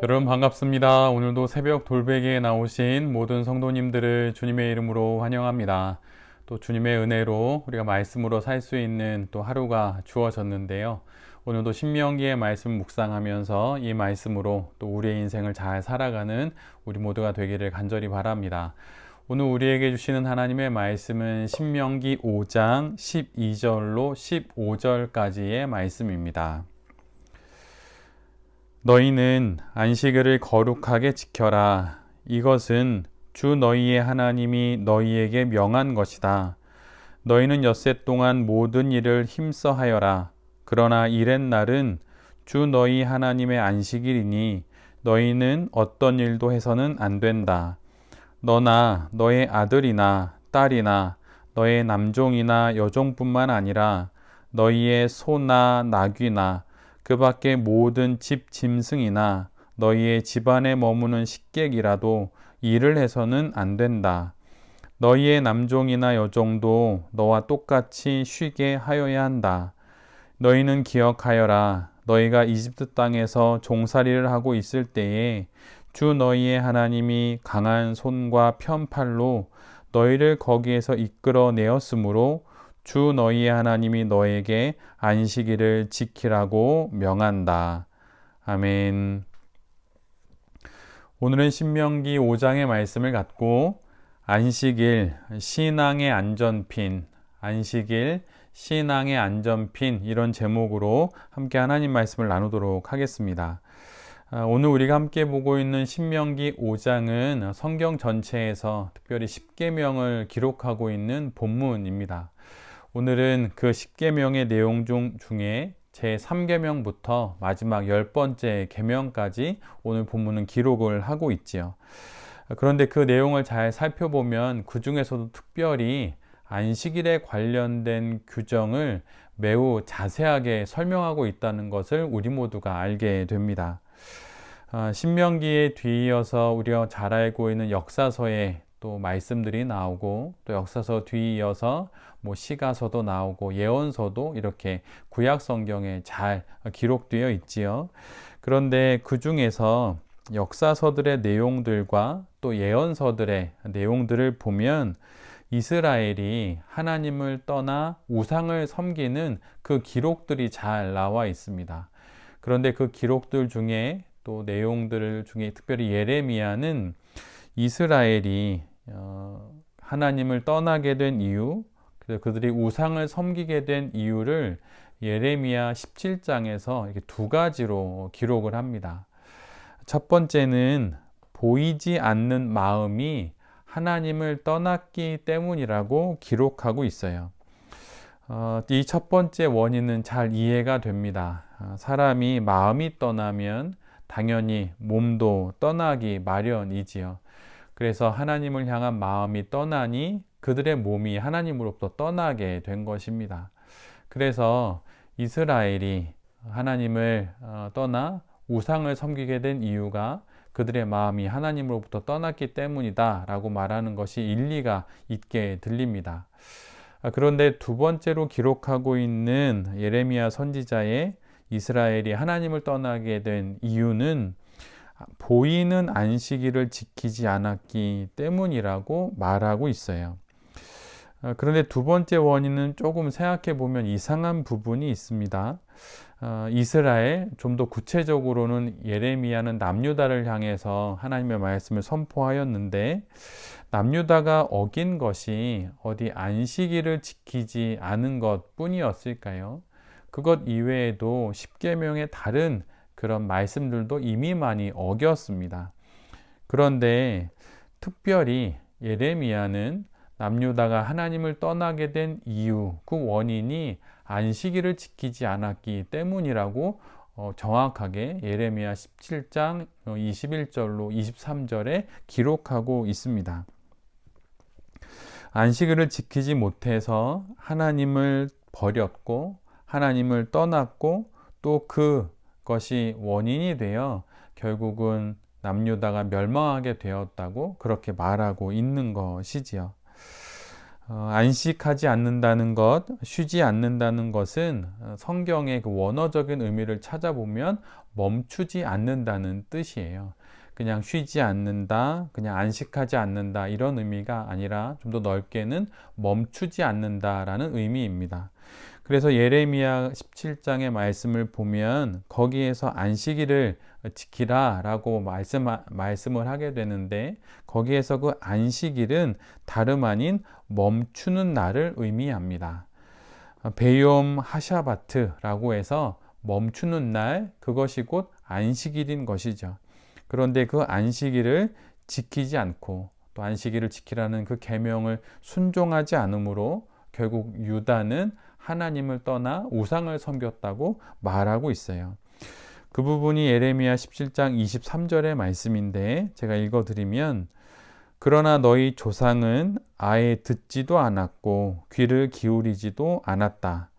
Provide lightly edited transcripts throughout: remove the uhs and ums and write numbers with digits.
여러분 반갑습니다. 오늘도 새벽 돌베개에 나오신 모든 성도님들을 주님의 이름으로 환영합니다. 또 주님의 은혜로 우리가 말씀으로 살 수 있는 또 하루가 주어졌는데요. 오늘도 신명기의 말씀 묵상하면서 이 말씀으로 또 우리의 인생을 잘 살아가는 우리 모두가 되기를 간절히 바랍니다. 오늘 우리에게 주시는 하나님의 말씀은 신명기 5장 12절로 15절까지의 말씀입니다. 너희는 안식일을 거룩하게 지켜라. 이것은 주 너희의 하나님이 너희에게 명한 것이다. 너희는 엿새 동안 모든 일을 힘써 하여라. 그러나 이렛날은 주 너희 하나님의 안식일이니 너희는 어떤 일도 해서는 안 된다. 너나 너의 아들이나 딸이나 너의 남종이나 여종뿐만 아니라 너희의 소나 나귀나 그 밖의 모든 집 짐승이나 너희의 집안에 머무는 식객이라도 일을 해서는 안 된다. 너희의 남종이나 여종도 너와 똑같이 쉬게 하여야 한다. 너희는 기억하여라. 너희가 이집트 땅에서 종살이를 하고 있을 때에 주 너희의 하나님이 강한 손과 편팔로 너희를 거기에서 이끌어 내었으므로 주 너희의 하나님이 너에게 안식일을 지키라고 명한다. 아멘. 오늘은 신명기 5장의 말씀을 갖고 안식일, 신앙의 안전핀, 안식일, 신앙의 안전핀 이런 제목으로 함께 하나님 말씀을 나누도록 하겠습니다. 오늘 우리가 함께 보고 있는 신명기 5장은 성경 전체에서 특별히 십계명을 기록하고 있는 본문입니다. 오늘은 그 10계명의 내용 중에 제3계명부터 마지막 10번째 계명까지 오늘 본문은 기록을 하고 있지요. 그런데 그 내용을 잘 살펴보면 그 중에서도 특별히 안식일에 관련된 규정을 매우 자세하게 설명하고 있다는 것을 우리 모두가 알게 됩니다. 신명기에 뒤이어서 우리가 잘 알고 있는 역사서에 또 말씀들이 나오고 또 역사서 뒤이어서 시가서도 나오고 예언서도 이렇게 구약 성경에 잘 기록되어 있지요. 그런데 그 중에서 역사서들의 내용들과 또 예언서들의 내용들을 보면 이스라엘이 하나님을 떠나 우상을 섬기는 그 기록들이 잘 나와 있습니다. 그런데 그 기록들 중에 또 내용들 중에 특별히 예레미야는 이스라엘이 하나님을 떠나게 된 이유, 그들이 우상을 섬기게 된 이유를 예레미야 17장에서 이렇게 두 가지로 기록을 합니다. 첫 번째는 보이지 않는 마음이 하나님을 떠났기 때문이라고 기록하고 있어요. 이 첫 번째 원인은 잘 이해가 됩니다. 사람이 마음이 떠나면 당연히 몸도 떠나기 마련이지요. 그래서 하나님을 향한 마음이 떠나니 그들의 몸이 하나님으로부터 떠나게 된 것입니다. 그래서 이스라엘이 하나님을 떠나 우상을 섬기게 된 이유가 그들의 마음이 하나님으로부터 떠났기 때문이다 라고 말하는 것이 일리가 있게 들립니다. 그런데 두 번째로 기록하고 있는 예레미야 선지자의 이스라엘이 하나님을 떠나게 된 이유는 보이는 안식일을 지키지 않았기 때문이라고 말하고 있어요. 그런데 두 번째 원인은 조금 생각해 보면 이상한 부분이 있습니다. 이스라엘, 좀 더 구체적으로는 예레미야는 남유다를 향해서 하나님의 말씀을 선포하였는데 남유다가 어긴 것이 어디 안식일을 지키지 않은 것 뿐이었을까요? 그것 이외에도 십계명의 다른 그런 말씀들도 이미 많이 어겼습니다. 그런데 특별히 예레미야는 남유다가 하나님을 떠나게 된 이유, 그 원인이 안식일을 지키지 않았기 때문이라고 정확하게 예레미야 17장 21절로 23절에 기록하고 있습니다. 안식일을 지키지 못해서 하나님을 버렸고 하나님을 떠났고 또 그것이 원인이 되어 결국은 남유다가 멸망하게 되었다고 그렇게 말하고 있는 것이지요. 안식하지 않는다는 것, 쉬지 않는다는 것은 성경의 그 원어적인 의미를 찾아보면 멈추지 않는다는 뜻이에요. 그냥 쉬지 않는다, 그냥 안식하지 않는다 이런 의미가 아니라 좀 더 넓게는 멈추지 않는다라는 의미입니다. 그래서 예레미야 17장의 말씀을 보면 거기에서 안식일을 지키라 라고 말씀을 하게 되는데, 거기에서 그 안식일은 다름 아닌 멈추는 날을 의미합니다. 베욤 하샤바트라고 해서 멈추는 날, 그것이 곧 안식일인 것이죠. 그런데 그 안식일을 지키지 않고 또 안식일을 지키라는 그 계명을 순종하지 않으므로 결국 유다는 하나님을 떠나 우상을 섬겼다고 말하고 있어요. 그 부분이 예레미야 17장 23절의 말씀인데 제가 읽어드리면, 그러나 너희 조상은 아예 듣지도 않았고 귀를 기울이지도 않았다.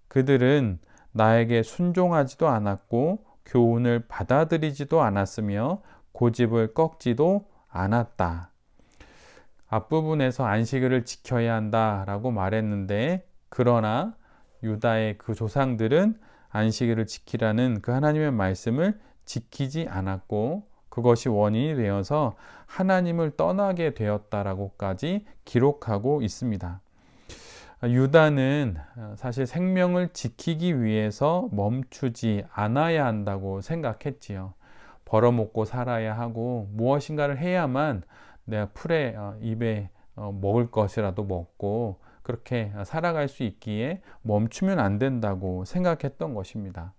그들은 나에게 순종하지도 않았고 교훈을 받아들이지도 않았으며 고집을 꺾지도 않았다. 앞부분에서 안식일을 지켜야 한다라고 말했는데, 그러나 유다의 그 조상들은 안식일을 지키라는 그 하나님의 말씀을 지키지 않았고 그것이 원인이 되어서 하나님을 떠나게 되었다라고까지 기록하고 있습니다. 유다는 사실 생명을 지키기 위해서 멈추지 않아야 한다고 생각했지요. 벌어먹고 살아야 하고 무엇인가를 해야만 내가 풀에 입에 먹을 것이라도 먹고 그렇게 살아갈 수 있기에 멈추면 안 된다고 생각했던 것입니다.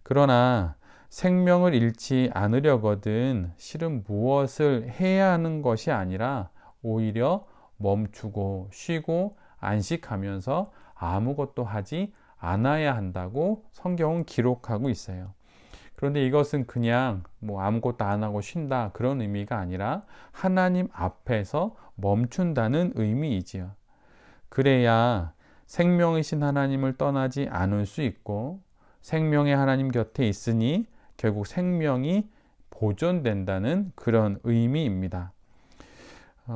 그러나 생명을 잃지 않으려거든 실은 무엇을 해야 하는 것이 아니라 오히려 멈추고 쉬고 안식하면서 아무것도 하지 않아야 한다고 성경은 기록하고 있어요. 그런데 이것은 그냥 아무것도 안 하고 쉰다 그런 의미가 아니라 하나님 앞에서 멈춘다는 의미이지요. 그래야 생명이신 하나님을 떠나지 않을 수 있고 생명의 하나님 곁에 있으니 결국 생명이 보존된다는 그런 의미입니다.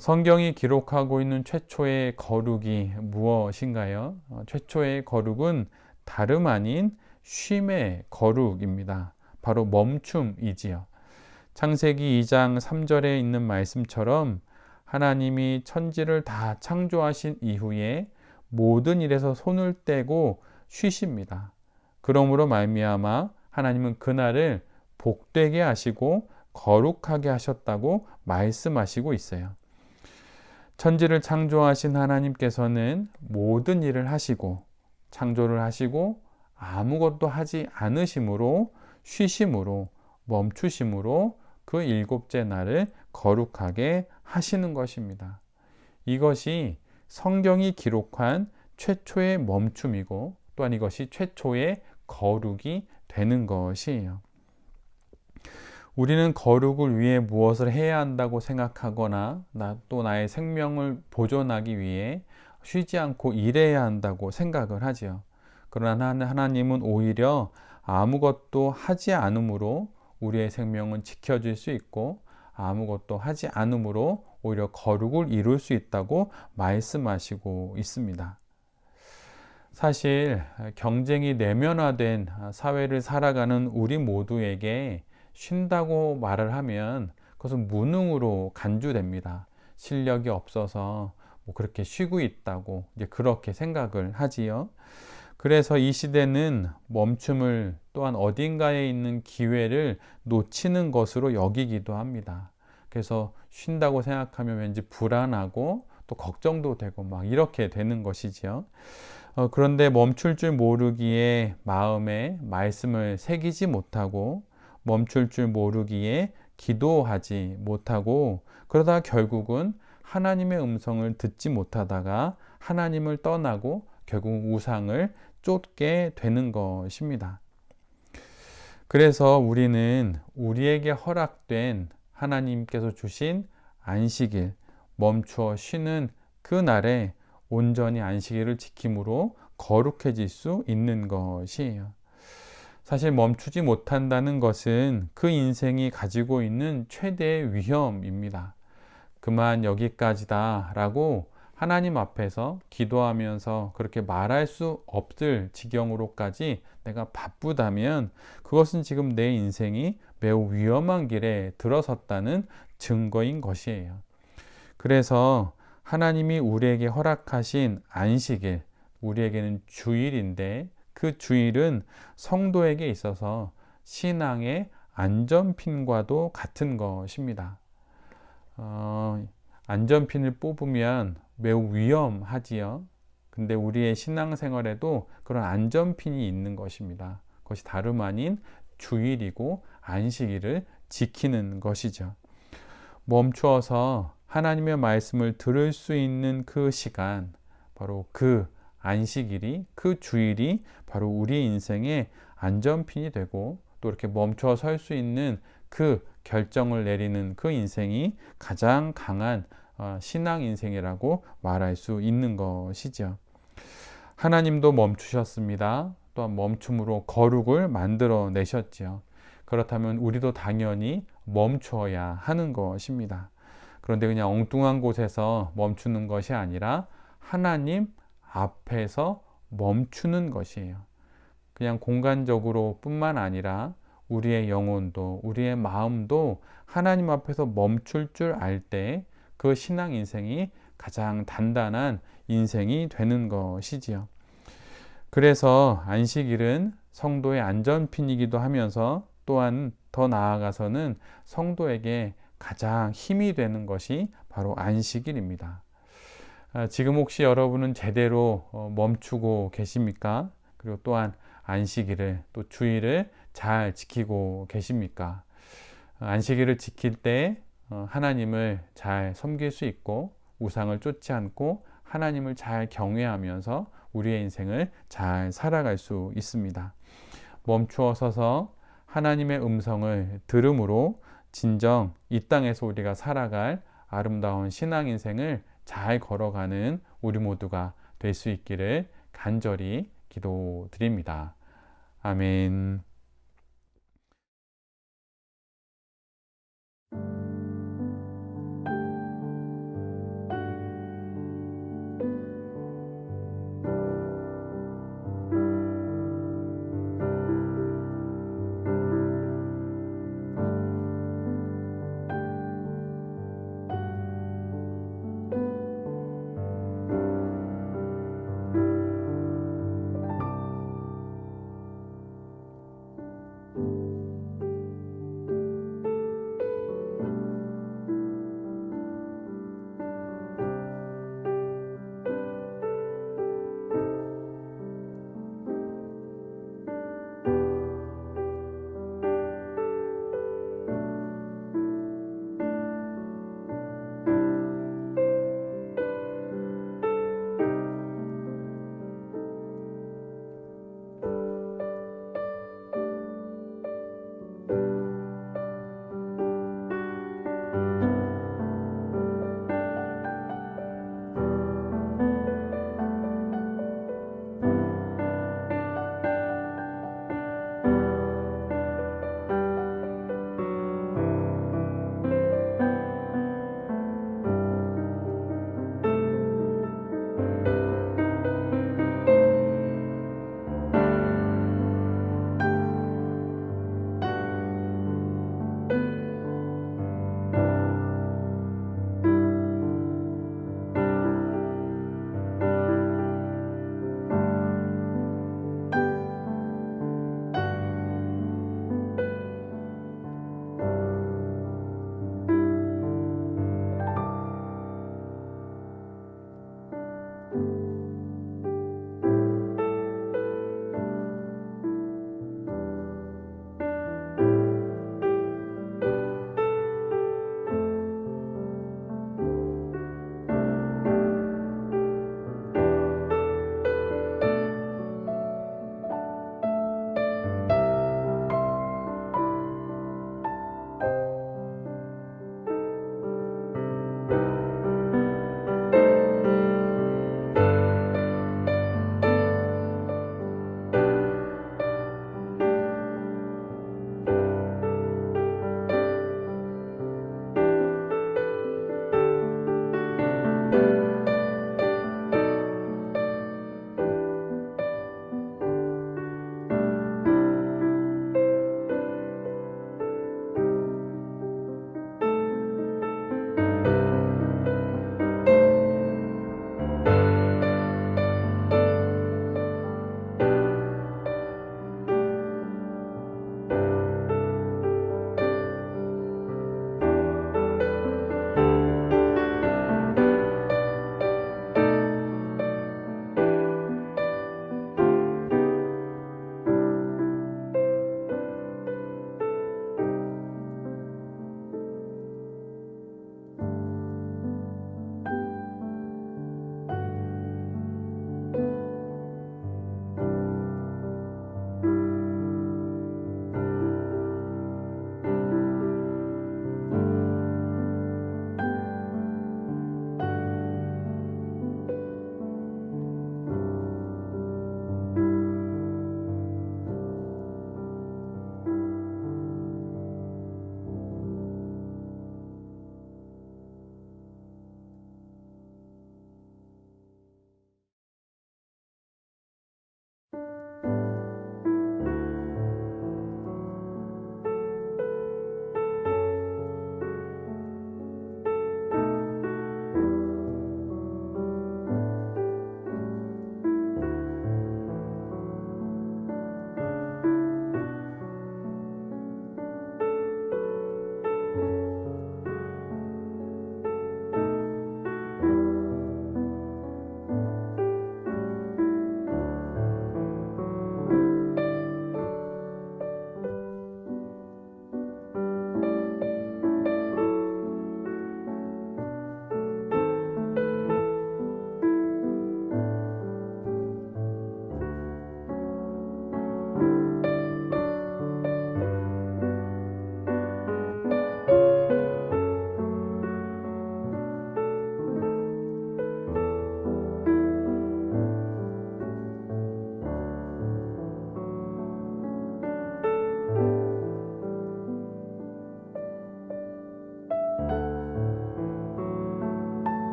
성경이 기록하고 있는 최초의 거룩이 무엇인가요? 최초의 거룩은 다름 아닌 쉼의 거룩입니다. 바로 멈춤이지요. 창세기 2장 3절에 있는 말씀처럼 하나님이 천지를 다 창조하신 이후에 모든 일에서 손을 떼고 쉬십니다. 그러므로 말미암아 하나님은 그날을 복되게 하시고 거룩하게 하셨다고 말씀하시고 있어요. 천지를 창조하신 하나님께서는 모든 일을 하시고 창조를 하시고 아무것도 하지 않으심으로 쉬심으로 멈추심으로 그 일곱째 날을 거룩하게 하시는 것입니다. 이것이 성경이 기록한 최초의 멈춤이고 또한 이것이 최초의 거룩이 되는 것이에요. 우리는 거룩을 위해 무엇을 해야 한다고 생각하거나 또 나의 생명을 보존하기 위해 쉬지 않고 일해야 한다고 생각을 하지요. 그러나 하나님은 오히려 아무것도 하지 않으므로 우리의 생명은 지켜질 수 있고 아무것도 하지 않으므로 오히려 거룩을 이룰 수 있다고 말씀하시고 있습니다. 사실 경쟁이 내면화된 사회를 살아가는 우리 모두에게 쉰다고 말을 하면 그것은 무능으로 간주됩니다. 실력이 없어서 그렇게 쉬고 있다고 이제 그렇게 생각을 하지요. 그래서 이 시대는 멈춤을 또한 어딘가에 있는 기회를 놓치는 것으로 여기기도 합니다. 그래서 쉰다고 생각하면 왠지 불안하고 또 걱정도 되고 이렇게 되는 것이지요. 그런데 멈출 줄 모르기에 마음에 말씀을 새기지 못하고 멈출 줄 모르기에 기도하지 못하고 그러다 결국은 하나님의 음성을 듣지 못하다가 하나님을 떠나고 결국 우상을 쫓게 되는 것입니다. 그래서 우리는 우리에게 허락된 하나님께서 주신 안식일, 멈추어 쉬는 그 날에 온전히 안식일을 지킴으로 거룩해질 수 있는 것이에요. 사실 멈추지 못한다는 것은 그 인생이 가지고 있는 최대의 위험입니다. 그만 여기까지다 라고 하나님 앞에서 기도하면서 그렇게 말할 수 없을 지경으로까지 내가 바쁘다면 그것은 지금 내 인생이 매우 위험한 길에 들어섰다는 증거인 것이에요. 그래서 하나님이 우리에게 허락하신 안식일, 우리에게는 주일인데 그 주일은 성도에게 있어서 신앙의 안전핀과도 같은 것입니다. 안전핀을 뽑으면 매우 위험하지요. 근데 우리의 신앙생활에도 그런 안전핀이 있는 것입니다. 그것이 다름 아닌 주일이고 안식일을 지키는 것이죠. 멈추어서 하나님의 말씀을 들을 수 있는 그 시간, 바로 그 안식일이, 그 주일이 바로 우리 인생의 안전핀이 되고 또 이렇게 멈춰 설 수 있는 그 결정을 내리는 그 인생이 가장 강한 신앙 인생이라고 말할 수 있는 것이죠. 하나님도 멈추셨습니다. 또한 멈춤으로 거룩을 만들어 내셨지요. 그렇다면 우리도 당연히 멈추어야 하는 것입니다. 그런데 그냥 엉뚱한 곳에서 멈추는 것이 아니라 하나님 앞에서 멈추는 것이에요. 그냥 공간적으로 뿐만 아니라 우리의 영혼도 우리의 마음도 하나님 앞에서 멈출 줄 알 때 그 신앙 인생이 가장 단단한 인생이 되는 것이지요. 그래서 안식일은 성도의 안전핀이기도 하면서 또한 더 나아가서는 성도에게 가장 힘이 되는 것이 바로 안식일입니다. 지금 혹시 여러분은 제대로 멈추고 계십니까? 그리고 또한 안식일을 또 주일을 잘 지키고 계십니까? 안식일을 지킬 때 하나님을 잘 섬길 수 있고 우상을 쫓지 않고 하나님을 잘 경외하면서 우리의 인생을 잘 살아갈 수 있습니다. 멈추어 서서 하나님의 음성을 들음으로 진정 이 땅에서 우리가 살아갈 아름다운 신앙 인생을 잘 걸어가는 우리 모두가 될 수 있기를 간절히 기도드립니다. 아멘.